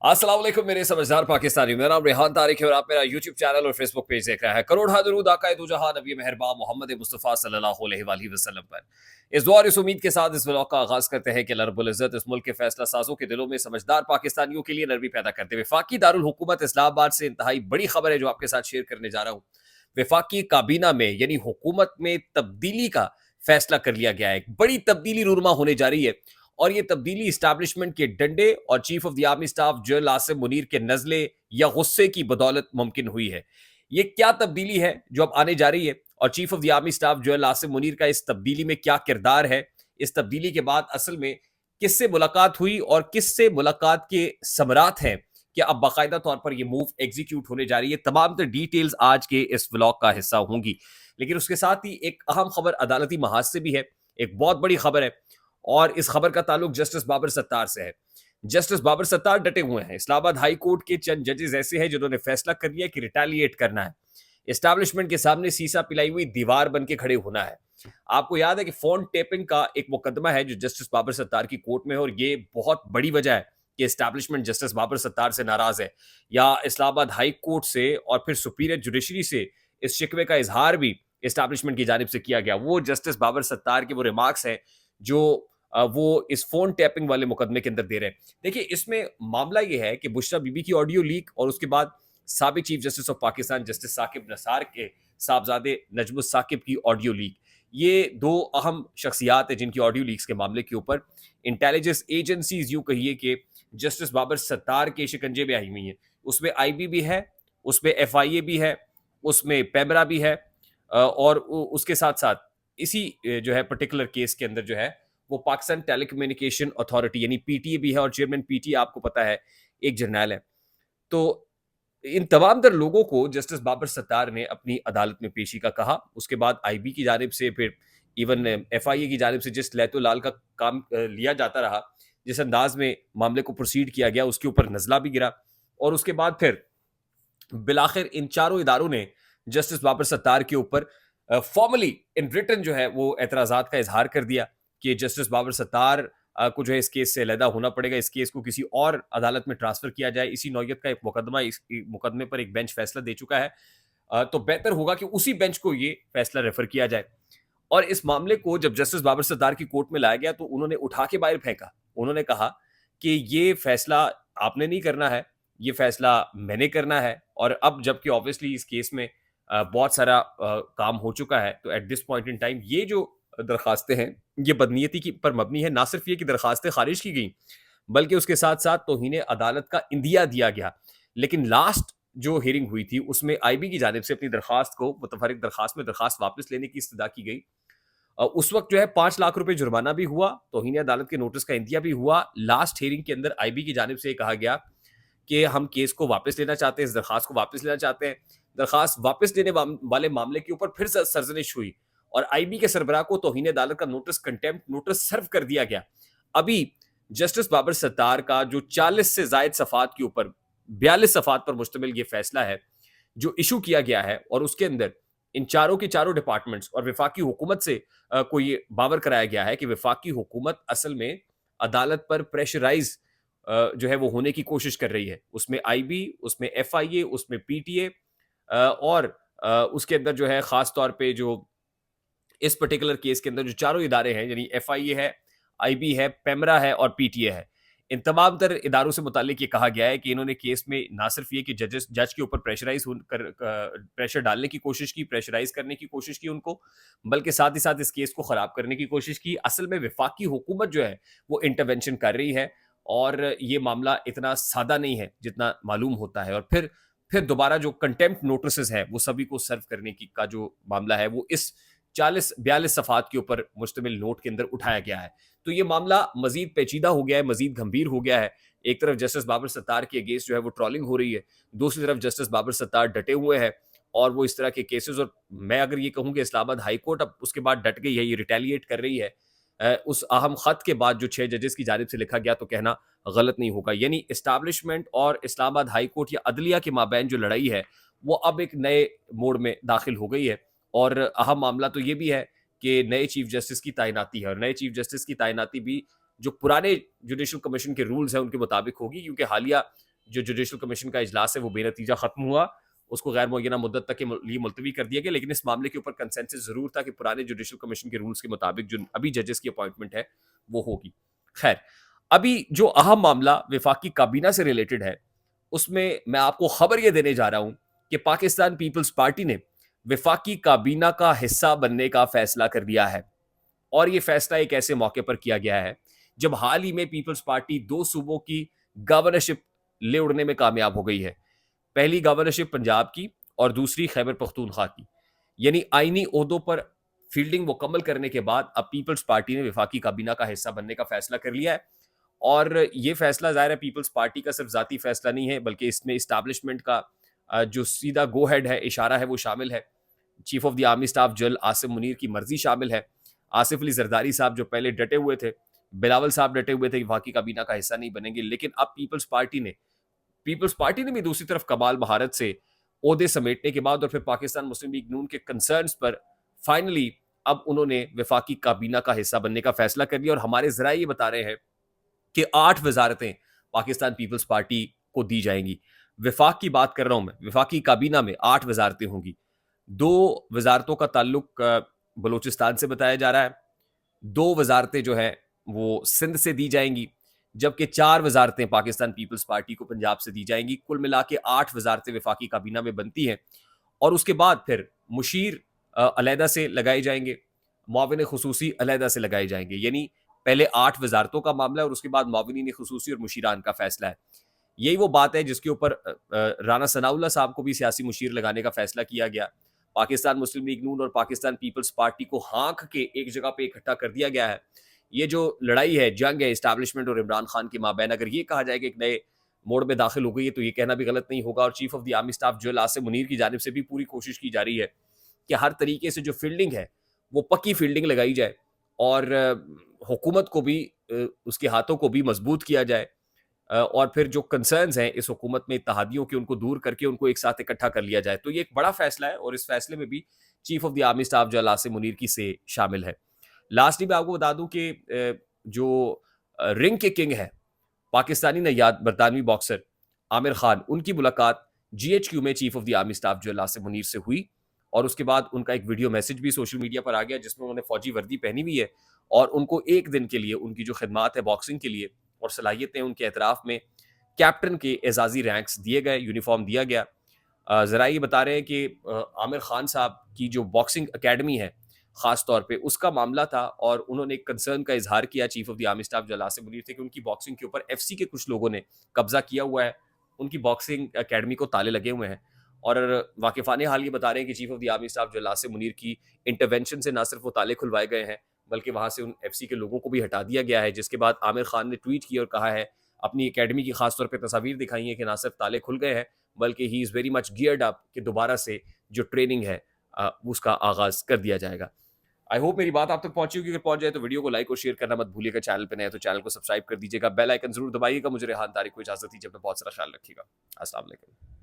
अस्सलाम वालेकुम मेरे समझदार पाकिस्तानी। मेरा नाम रेहान तारिक है और आप मेरा यूट्यूब चैनल और फेसबुक पेज देख रहे हैं। करोड़ दरूद आका दो जहां नबी मेहरबान मोहम्मद मुस्तफ़ा सल्लल्लाहु अलैहि वसल्लम पर। इस दुआ और इस उम्मीद के साथ इस व्लॉग का आगाज करते हैं कि अल्लाह रब्बुल इज्जत इस मुल्क के फैसला साजों के दिलों में समझदार पाकिस्तानियों के लिए नरमी पैदा करते हुए वफाकी दारुल हुकूमत इस्लामाबाद से इंतहाई बड़ी खबर है जो आपके साथ शेयर करने जा रहा हूँ। वफाकी काबीना में यानी हुकूमत में तब्दीली का फैसला कर लिया गया है। एक बड़ी तब्दीली रूरमा होने जा रही है और ये तब्दीली इस्टेब्लिशमेंट के डंडे और chief of the army staff general Asim Munir के नजले या गुस्से की बदौलत मुमकिन हुई है। ये क्या तब्दीली है जो अब आने जा रही है और chief of the army staff general Asim Munir का इस तब्दीली में क्या किरदार है? इस तब्दीली के बाद असल में किससे मुलाकात हुई और किससे मुलाकात के समरात हैं कि अब बाकायदा तौर पर यह मूव एग्जीक्यूट होने जा रही है। तमाम तो डिटेल्स आज के इस व्लॉग का हिस्सा होंगी, लेकिन उसके साथ ही एक अहम खबर अदालती महाज से भी है। एक बहुत बड़ी खबर है और इस खबर का ताल्लुक जस्टिस बाबर सत्तार से है। जस्टिस बाबर सत्तार डटे हुए हैं। इस्लामाबाद हाई कोर्ट के चंद जजेस ऐसे हैं जिन्होंने फैसला कर लिया कि रिटेलिएट करना है। एस्टैब्लिशमेंट के सामने सीसा पिलाई हुई दीवार बन के खड़े होना है। आपको याद है कि फोन टेपिंग का एक मुकदमा है जो जस्टिस बाबर सत्तार की कोर्ट में है और ये बहुत बड़ी वजह है कि एस्टैब्लिशमेंट जस्टिस बाबर सत्तार से नाराज है या इस्लामाबाद हाई कोर्ट से और फिर सुपीरियर जुडिशरी से इस शिकवे का इजहार भी एस्टैब्लिशमेंट की जानिब से किया गया। वो जस्टिस बाबर सत्तार के वो रिमार्क्स हैं जो वो इस फोन टैपिंग वाले मुकदमे के अंदर दे रहे हैं। देखिए, इसमें मामला ये है कि बुशरा बीबी की ऑडियो लीक और उसके बाद साबिक chief justice of Pakistan justice Saqib Nisar के साहबजादे नजमुस साकिब की ऑडियो लीक, ये दो अहम शख्सियात हैं जिनकी ऑडियो लीक्स के मामले के ऊपर इंटेलिजेंस एजेंसीज यूं कहिए कि जस्टिस बाबर सत्तार के शिकंजे में आई हुई हैं। उसमें आईबी भी है, उसमें एफआईए भी है, उसमें पेमरा भी है और उसके साथ साथ इसी जो है पर्टिकुलर केस के अंदर जो है वो पाकिस्तान टेलीकम्युनिकेशन अथॉरिटी यानी पीटीए भी है और चेयरमैन पीटीए आपको पता है एक जर्नैल है। तो इन तमाम तर लोगों को जस्टिस बाबर सत्तार ने अपनी अदालत में पेशी का कहा। उसके बाद आईबी की जानिब से फिर इवन एफआईए की जानिब से जिस लैतो लाल का काम लिया जाता रहा, जिस अंदाज में मामले को प्रोसीड किया गया उसके ऊपर नजला भी गिरा और उसके बाद फिर बिलाखिर इन चारों इदारों ने जस्टिस बाबर सत्तार के ऊपर फॉर्मली इन रिटन जो है वो एतराजात का इजहार कर दिया कि जस्टिस बाबर सत्तार को जो है इस केस से अलहदा होना पड़ेगा, इस केस को किसी और अदालत में ट्रांसफर किया जाए। इसी नौयत का एक मुकदमा इस मुकदमे पर एक बेंच फैसला दे चुका है, तो बेहतर होगा कि उसी बेंच को ये फैसला रेफर किया जाए। और इस मामले को जब जस्टिस बाबर सत्तार की कोर्ट में लाया गया तो उन्होंने उठा के बाहर फेंका। उन्होंने कहा कि ये फैसला आपने नहीं करना है, ये फैसला मैंने करना है। और अब जबकि ऑब्वियसली इस केस में बहुत सारा काम हो चुका है, तो at this point in time ये जो दरखास्तें हैं ये बदनीयती की पर मबनी है। ना सिर्फ ये कि दरखास्तें खारिज की गई, बल्कि उसके साथ साथ तौहीन अदालत का इंदिया दिया गया। लेकिन लास्ट जो हियरिंग हुई थी उसमें आईबी की जानिब से अपनी दरखास्त को मुतफरिक दरखास्त में दरखास्त वापस लेने की इस्तदा की गई। उस वक्त जो है 5 लाख रुपए जुर्माना भी हुआ, तौहीन अदालत के नोटिस का इंदिया भी हुआ। लास्ट हियरिंग के अंदर आईबी की जानिब से कहा गया कि हम केस को वापस लेना चाहते हैं, इस दरखास्त को वापस लेना चाहते हैं। दरखास्त वापस लेने वाले मामले के ऊपर फिर सरजनिश हुई और आईबी के सरबराह को तौहीन अदालत का नोटिस कंटेम्प्ट नोटिस सर्व कर दिया गया। अभी जस्टिस बाबर सत्तार का जो 40 से जायद सफ़ात के ऊपर 42 सफ़ात पर मुश्तमिल ये फैसला है जो इशू किया गया है और उसके अंदर इन चारों के चारों डिपार्टमेंट्स और वफाकी हुकूमत से को ये बावर कराया गया है कि वफाकी हुकूमत असल में अदालत पर प्रेशराइज जो है वो होने की कोशिश कर रही है। उसमें आईबी, उसमें एफआईए, उसमें पीटीए और उसके अंदर जो है खास तौर पे जो इस पर्टिकुलर केस के अंदर जो चारों इदारे हैं यानी एफआईए है, आईबी है, पेमरा है और पीटीए है, इन तमाम तर इदारों से मुतालिक ये कहा गया है कि इन्होंने केस में ना सिर्फ ये कि जज के ऊपर प्रेशर डालने की कोशिश की, प्रेशराइज करने की कोशिश की उनको, बल्कि साथ ही साथ इस केस को खराब करने की कोशिश की। असल में वफाकी हुकूमत जो है वो इंटरवेंशन कर रही है और ये मामला इतना सादा नहीं है जितना मालूम होता है। और फिर दोबारा जो कंटेम्प्ट नोटिस है वो सभी को सर्व करने की का जो मामला है वो इस 40-42 सफ़ात के ऊपर मुश्तमिल नोट के अंदर उठाया गया है। तो ये मामला मजीद पेचीदा हो गया है, मजीद गंभीर हो गया है। एक तरफ जस्टिस बाबर सत्तार के अगेंस्ट जो है वो ट्रोलिंग हो रही है, दूसरी तरफ जस्टिस बाबर सत्तार डटे हुए हैं और वो इस तरह के केसेस और मैं अगर ये कहूँ कि इस्लामाबाद हाई कोर्ट अब उसके बाद डट गई है, ये रिटेलिएट कर रही है। उस अहम खत के बाद जो 6 जजेस की जानिब से लिखा गया तो कहना गलत नहीं होगा। यानी एस्टैब्लिशमेंट और इस्लामाबाद हाई कोर्ट या अदलिया के माबैन जो लड़ाई है वो अब एक नए मोड़ में दाखिल हो गई है। और अहम मामला तो ये भी है कि नए चीफ जस्टिस की तैनाती है और नए चीफ जस्टिस की तैनाती भी जो पुराने जुडिशल कमीशन के रूल्स हैं उनके मुताबिक होगी, क्योंकि हालिया जो जुडिशल कमीशन का इजलास है वो बेनतीजा खत्म हुआ, उसको गैर मुअय्यना मुद्दत तक के लिए मुलतवी कर दिया गया, लेकिन इस मामले के ऊपर कंसेंसस जरूर था कि पुराने जुडिशल कमीशन के रूल्स के मुताबिक जो अभी जजेस की अपॉइंटमेंट है वो होगी। खैर, अभी जो अहम मामला विफाकी काबीना से रिलेटेड है, उसमें मैं आपको खबर ये देने जा रहा हूं कि पाकिस्तान पीपल्स पार्टी ने विफाकी काबीना का हिस्सा बनने का फैसला कर लिया है। और ये फैसला एक ऐसे मौके पर किया गया है जब हाल ही में पीपल्स पार्टी 2 सूबों की गवर्नरशिप ले उड़ने में कामयाब हो गई है। पहली गवर्नरशिप पंजाब की और दूसरी खैबर पख्तूनख्वा की। यानी आईनी ओहदों पर फील्डिंग मुकम्मल करने के बाद अब पीपल्स पार्टी ने विफाकी काबीना का हिस्सा बनने का फैसला कर लिया है। और ये फैसला ज़ाहिर है पीपल्स पार्टी का सिर्फ ज़ाती फैसला नहीं है, बल्कि इसमें इस्टेब्लिशमेंट का जो सीधा गो हेड है, इशारा है, वो शामिल है। Chief of the army staff general Asim Munir की मर्जी शामिल है। आसिफ अली जरदारी साहब जो पहले डटे हुए थे, बिलावल साहब डटे हुए थे कि वफाकी काबीना का हिस्सा नहीं बनेंगे, लेकिन अब पीपल्स पार्टी ने भी दूसरी तरफ कमाल महारत से ओहदे समेटने के बाद और फिर पाकिस्तान मुस्लिम लीग नून के कंसर्न्स पर फाइनली अब उन्होंने वफाकी काबीना का हिस्सा बनने का फैसला कर लिया। और हमारे जराए ये बता रहे हैं कि 8 वजारतें पाकिस्तान पीपल्स पार्टी को दी जाएंगी। विफाक की बात कर रहा हूं मैं, विफाकी काबीना में 8 वजारतें होंगी। 2 वजारतों का ताल्लुक बलूचिस्तान से बताया जा रहा है, 2 वजारतें जो है वो सिंध से दी जाएंगी, जबकि 4 वजारतें पाकिस्तान पीपल्स पार्टी को पंजाब से दी जाएंगी। कुल मिला के 8 वजारतें विफाकी काबीना में बनती हैं। और उसके बाद फिर मुशीर अलहदा से लगाए जाएंगे, मुआविन खुसूसी अलहदा से लगाए जाएंगे। यानी पहले 8 वजारतों का मामला है और उसके बाद मुआविनीन खुसूसी और मुशीरान का फैसला है। यही वो बात है जिसके ऊपर राना सनाउल्लाह साहब को भी सियासी मुशीर लगाने का फैसला किया गया। पाकिस्तान मुस्लिम लीग नून और पाकिस्तान पीपल्स पार्टी को हाँक के एक जगह पे इकट्ठा कर दिया गया है। ये जो लड़ाई है, जंग है इस्टेब्लिशमेंट और इमरान खान के माबैन, अगर ये कहा जाए कि एक नए मोड़ में दाखिल हो गई है तो ये कहना भी गलत नहीं होगा। और chief of the army staff general Asim Munir की जानिब से भी पूरी कोशिश की जा रही है कि हर तरीके से जो फील्डिंग है वो पक्की फील्डिंग लगाई जाए और हुकूमत को भी उसके हाथों को भी मजबूत किया जाए और फिर जो कंसर्न्स हैं इस हुकूमत में इत्तेहादियों के, उनको दूर करके उनको एक साथ इकट्ठा कर लिया जाए। तो ये एक बड़ा फैसला है और इस फैसले में भी chief of the army staff general Asim Munir की से शामिल है। लास्टली मैं आपको बता दूं कि जो रिंग के किंग है, पाकिस्तानी नयाद बरतानवी बॉक्सर आमिर खान, उनकी मुलाकात जीएचक्यू में chief of the army staff general Asim Munir से हुई और उसके बाद उनका एक वीडियो मैसेज भी सोशल मीडिया पर आ गया जिसमें उन्होंने फौजी वर्दी पहनी हुई है और उनको एक दिन के लिए उनकी जो खिदमात है बॉक्सिंग के लिए और सलाहियतें, उनके एतराफ़ में कैप्टन के एजाज़ी रैंक्स दिए गए, यूनिफॉर्म दिया गया। ज़रा ये बता रहे हैं कि आमिर खान साहब की जो बॉक्सिंग अकेडमी है ख़ास तौर पे उसका मामला था और उन्होंने एक कंसर्न का इजहार किया chief of the army staff general Asim Munir थे कि उनकी बॉक्सिंग के ऊपर एफसी के कुछ लोगों ने कब्जा किया हुआ है, उनकी बॉक्सिंग अकेडमी को ताले लगे हुए हैं। और वाकिफ़ान हाल ये बता रहे हैं कि chief of the army staff general Asim Munir की इंटरवेंशन से ना सिर्फ वो ताले खुलवाए गए हैं बल्कि वहाँ से उन एफसी के लोगों को भी हटा दिया गया है। जिसके बाद आमिर खान ने ट्वीट किया और कहा है, अपनी अकेडमी की खास तौर पे तस्वीर दिखाई है कि ना सिर्फ ताले खुल गए हैं बल्कि he is very much geared up कि दोबारा से जो ट्रेनिंग है उसका आगाज़ कर दिया जाएगा। आई होप मेरी बात आप तक पहुंची होगी। अगर पहुंच जाए तो वीडियो को लाइक और शेयर करना मत भूलिएगा। चैनल पे नए तो चैनल को सब्सक्राइब कर दीजिएगा, बेल आइकन जरूर दबाइएगा। मुझे रेहान तारिक को इजाजत दीजिए, अपना बहुत सारा ख्याल रखिएगा। अस्सलाम वालेकुम।